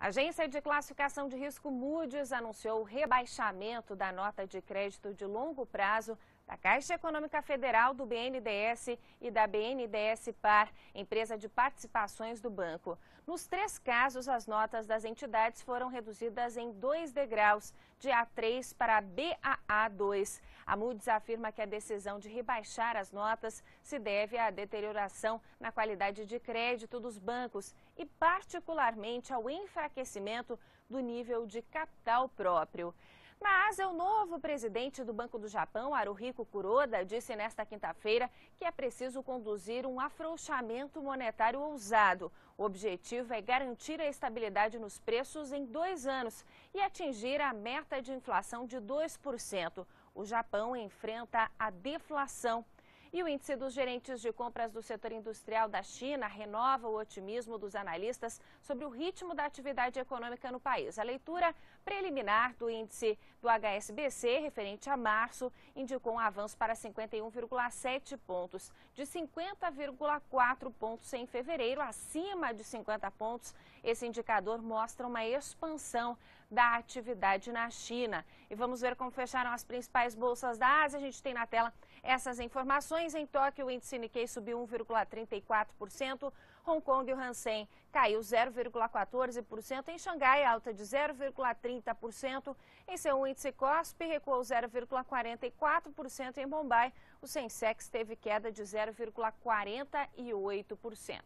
A agência de classificação de risco Moody's anunciou o rebaixamento da nota de crédito de longo prazo da Caixa Econômica Federal, do BNDES e da BNDES Par, empresa de participações do banco. Nos 3 casos, as notas das entidades foram reduzidas em 2 degraus, de A3 para Baa2. A Moody's afirma que a decisão de rebaixar as notas se deve à deterioração na qualidade de crédito dos bancos e, particularmente, ao enfraquecimento do nível de capital próprio. Mas o novo presidente do Banco do Japão, Haruhiko Kuroda, disse nesta quinta-feira que é preciso conduzir um afrouxamento monetário ousado. O objetivo é garantir a estabilidade nos preços em 2 anos e atingir a meta de inflação de 2%. O Japão enfrenta a deflação. E o índice dos gerentes de compras do setor industrial da China renova o otimismo dos analistas sobre o ritmo da atividade econômica no país. A leitura preliminar do índice do HSBC, referente a março, indicou um avanço para 51,7 pontos, de 50,4 pontos em fevereiro, acima de 50 pontos. Esse indicador mostra uma expansão da atividade na China. E vamos ver como fecharam as principais bolsas da Ásia. A gente tem na tela essas informações. Em Tóquio, o índice Nikkei subiu 1,34%, Hong Kong e o Hansen caiu 0,14%, em Xangai, alta de 0,30%, em Seul, o índice Kospi recuou 0,44%, em Mumbai, o Sensex teve queda de 0,48%.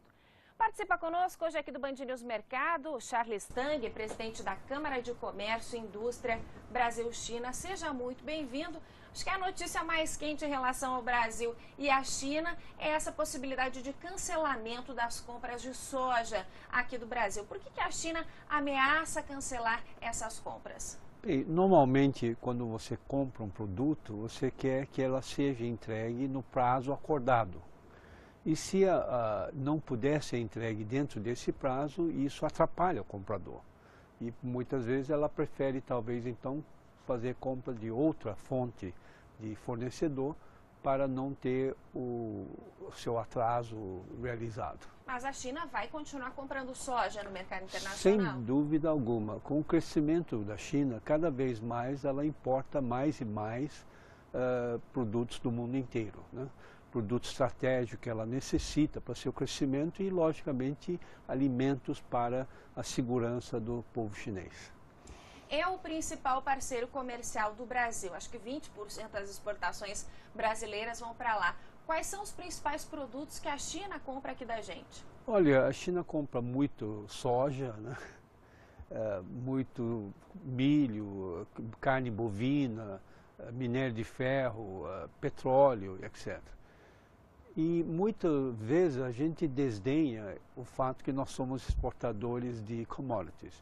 Participa conosco hoje aqui do Band News Mercado, o Charles Tang, presidente da Câmara de Comércio e Indústria Brasil-China. Seja muito bem-vindo. Acho que a notícia mais quente em relação ao Brasil e à China é essa possibilidade de cancelamento das compras de soja aqui do Brasil. Por que a China ameaça cancelar essas compras? Bem, normalmente, quando você compra um produto, você quer que ela seja entregue no prazo acordado. E se não puder ser entregue dentro desse prazo, isso atrapalha o comprador. E muitas vezes ela prefere, talvez, então, fazer compra de outra fonte de fornecedor para não ter o seu atraso realizado. Mas a China vai continuar comprando soja no mercado internacional? Sem dúvida alguma. Com o crescimento da China, cada vez mais ela importa mais e mais produtos do mundo inteiro, né? Produto estratégico que ela necessita para seu crescimento e, logicamente, alimentos para a segurança do povo chinês. É o principal parceiro comercial do Brasil. Acho que 20% das exportações brasileiras vão para lá. Quais são os principais produtos que a China compra aqui da gente? Olha, a China compra muito soja, né? Muito milho, carne bovina, minério de ferro, petróleo, etc. E muitas vezes a gente desdenha o fato que nós somos exportadores de commodities.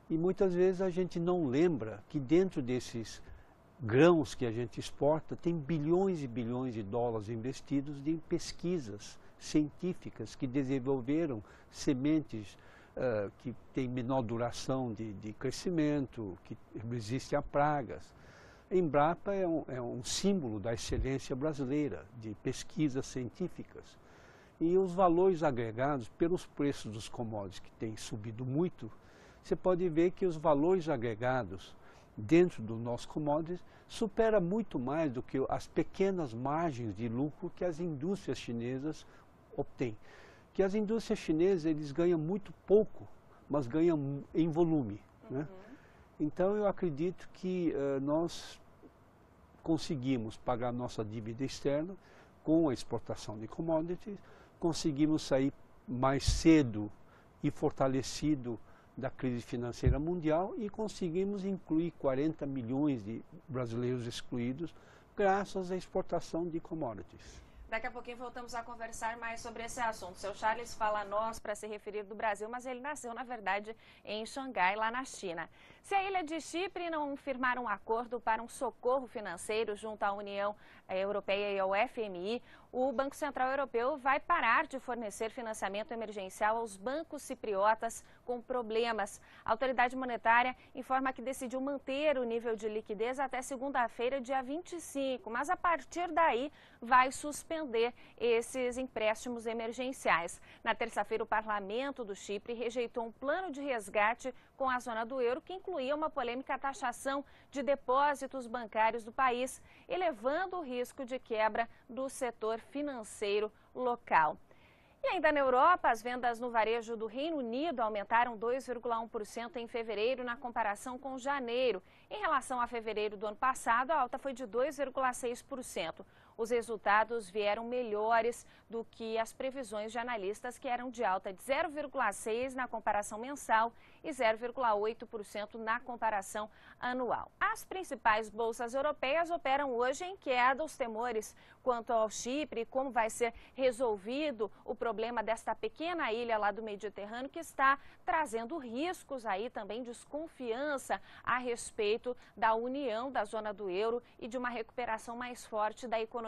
E muitas vezes a gente não lembra que dentro desses grãos que a gente exporta tem bilhões e bilhões de dólares investidos em pesquisas científicas que desenvolveram sementes que têm menor duração de crescimento, que resistem a pragas. A Embrapa é um símbolo da excelência brasileira de pesquisas científicas. E os valores agregados, pelos preços dos commodities que têm subido muito, você pode ver que os valores agregados dentro do nosso commodities supera muito mais do que as pequenas margens de lucro que as indústrias chinesas obtêm. Que as indústrias chinesas eles ganham muito pouco, mas ganham em volume, né? Então, eu acredito que nós conseguimos pagar nossa dívida externa com a exportação de commodities, conseguimos sair mais cedo e fortalecido da crise financeira mundial e conseguimos incluir 40 milhões de brasileiros excluídos graças à exportação de commodities. Daqui a pouquinho voltamos a conversar mais sobre esse assunto. O seu Charles fala nós para se referir do Brasil, mas ele nasceu, na verdade, em Xangai, lá na China. Se a ilha de Chipre não firmar um acordo para um socorro financeiro junto à União Europeia e ao FMI, o Banco Central Europeu vai parar de fornecer financiamento emergencial aos bancos cipriotas com problemas. A autoridade monetária informa que decidiu manter o nível de liquidez até segunda-feira, dia 25, mas a partir daí vai suspender esses empréstimos emergenciais. Na terça-feira, o parlamento do Chipre rejeitou um plano de resgate com a zona do euro, que incluía uma polêmica taxação de depósitos bancários do país, elevando o risco de quebra do setor financeiro local. E ainda na Europa, as vendas no varejo do Reino Unido aumentaram 2,1% em fevereiro na comparação com janeiro. Em relação a fevereiro do ano passado, a alta foi de 2,6%. Os resultados vieram melhores do que as previsões de analistas, que eram de alta de 0,6% na comparação mensal e 0,8% na comparação anual. As principais bolsas europeias operam hoje em queda. Os temores quanto ao Chipre, como vai ser resolvido o problema desta pequena ilha lá do Mediterrâneo, que está trazendo riscos aí também, desconfiança a respeito da união da zona do euro e de uma recuperação mais forte da economia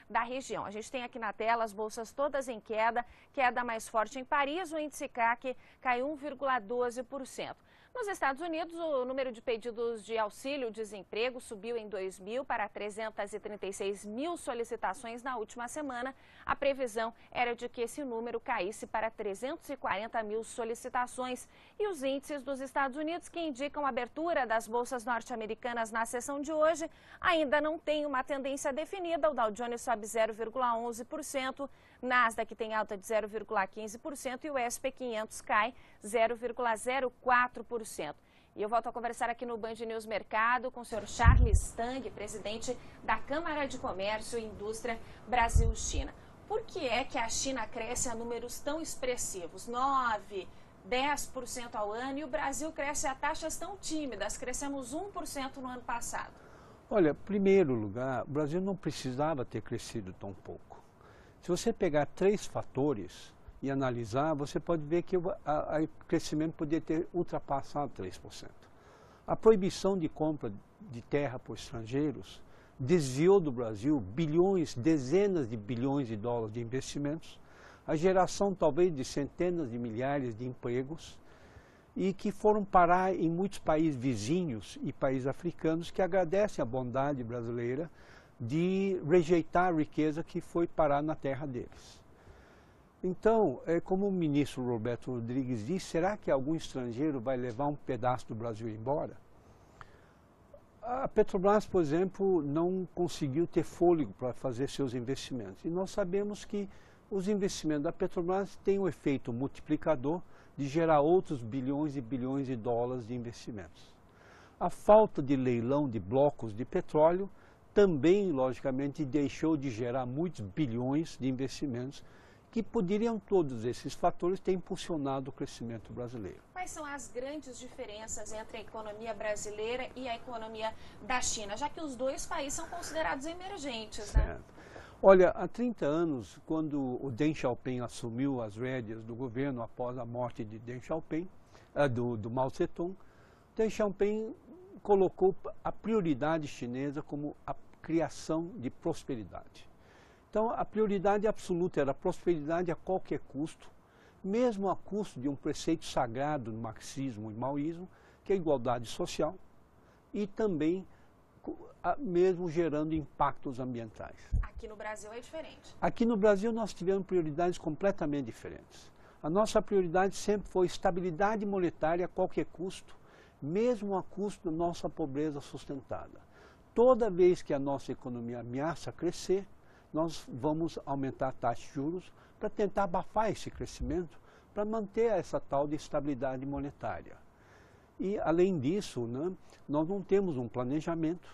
da região. A gente tem aqui na tela as bolsas todas em queda, queda mais forte em Paris, o índice CAC caiu 1,12%. Nos Estados Unidos, o número de pedidos de auxílio-desemprego subiu em 2.000 para 336 mil solicitações na última semana. A previsão era de que esse número caísse para 340 mil solicitações. E os índices dos Estados Unidos, que indicam a abertura das bolsas norte-americanas na sessão de hoje, ainda não têm uma tendência definida. O Dow Jones sobe 0,11%, Nasdaq tem alta de 0,15% e o S&P 500 cai 0,04%. E eu volto a conversar aqui no Band News Mercado com o senhor Charles Tang, presidente da Câmara de Comércio e Indústria Brasil-China. Por que é que a China cresce a números tão expressivos, 9%, 10% ao ano, e o Brasil cresce a taxas tão tímidas, crescemos 1% no ano passado? Olha, em primeiro lugar, o Brasil não precisava ter crescido tão pouco. Se você pegar 3 fatores e analisar, você pode ver que o crescimento poderia ter ultrapassado 3%. A proibição de compra de terra por estrangeiros desviou do Brasil bilhões, dezenas de bilhões de dólares de investimentos, a geração talvez de centenas de milhares de empregos, e que foram parar em muitos países vizinhos e países africanos que agradecem a bondade brasileira de rejeitar a riqueza que foi parar na terra deles. Então, como o ministro Roberto Rodrigues disse, será que algum estrangeiro vai levar um pedaço do Brasil embora? A Petrobras, por exemplo, não conseguiu ter fôlego para fazer seus investimentos. E nós sabemos que os investimentos da Petrobras têm um efeito multiplicador de gerar outros bilhões e bilhões de dólares de investimentos. A falta de leilão de blocos de petróleo também, logicamente, deixou de gerar muitos bilhões de investimentos, que poderiam, todos esses fatores, ter impulsionado o crescimento brasileiro. Quais são as grandes diferenças entre a economia brasileira e a economia da China, já que os dois países são considerados emergentes, né? Certo. Olha, há 30 anos, quando o Deng Xiaoping assumiu as rédeas do governo após a morte de do Mao Zedong, Deng Xiaoping colocou a prioridade chinesa como a criação de prosperidade. Então, a prioridade absoluta era a prosperidade a qualquer custo, mesmo a custo de um preceito sagrado no marxismo e maoísmo, que é a igualdade social, e também mesmo gerando impactos ambientais. Aqui no Brasil é diferente. Aqui no Brasil nós tivemos prioridades completamente diferentes. A nossa prioridade sempre foi estabilidade monetária a qualquer custo, mesmo a custo da nossa pobreza sustentada. Toda vez que a nossa economia ameaça crescer, nós vamos aumentar a taxa de juros para tentar abafar esse crescimento, para manter essa tal de estabilidade monetária. E, além disso, né, nós não temos um planejamento,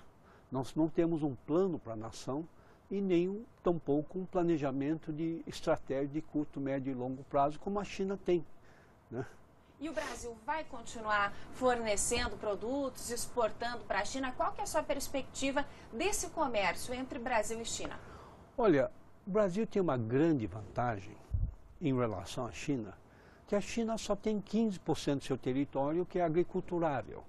nós não temos um plano para a nação e nem tampouco um planejamento de estratégia de curto, médio e longo prazo, como a China tem, né? E o Brasil vai continuar fornecendo produtos, exportando para a China? Qual que é a sua perspectiva desse comércio entre Brasil e China? Olha, o Brasil tem uma grande vantagem em relação à China, que a China só tem 15% do seu território que é agriculturável.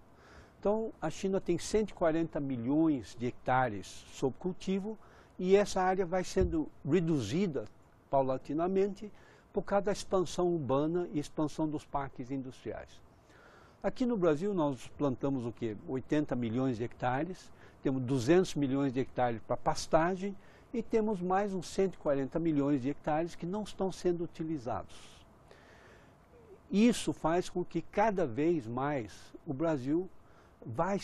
Então, a China tem 140 milhões de hectares sob cultivo e essa área vai sendo reduzida paulatinamente por causa da expansão urbana e expansão dos parques industriais. Aqui no Brasil nós plantamos o quê? 80 milhões de hectares, temos 200 milhões de hectares para pastagem e temos mais uns 140 milhões de hectares que não estão sendo utilizados. Isso faz com que cada vez mais o Brasil vai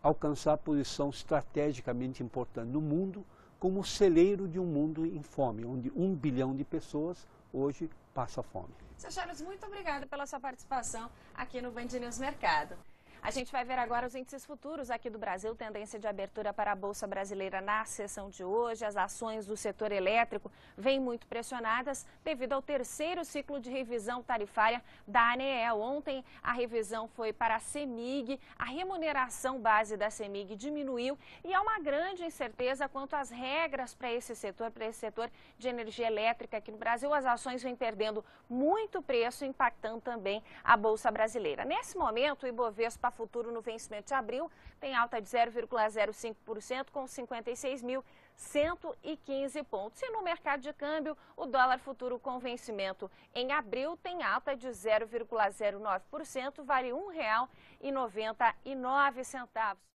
alcançar a posição estrategicamente importante no mundo como celeiro de um mundo em fome, onde 1 bilhão de pessoas hoje passa fome. Seu Charles, muito obrigada pela sua participação aqui no Band News Mercado. A gente vai ver agora os índices futuros aqui do Brasil, tendência de abertura para a Bolsa Brasileira na sessão de hoje. As ações do setor elétrico vêm muito pressionadas devido ao terceiro ciclo de revisão tarifária da ANEEL. Ontem a revisão foi para a CEMIG, a remuneração base da CEMIG diminuiu e há uma grande incerteza quanto às regras para esse setor de energia elétrica aqui no Brasil. As ações vêm perdendo muito preço, impactando também a Bolsa Brasileira. Nesse momento, o Ibovespa futuro no vencimento de abril tem alta de 0,05% com 56.115 pontos. E no mercado de câmbio, o dólar futuro com vencimento em abril tem alta de 0,09%, vale R$ 1,99.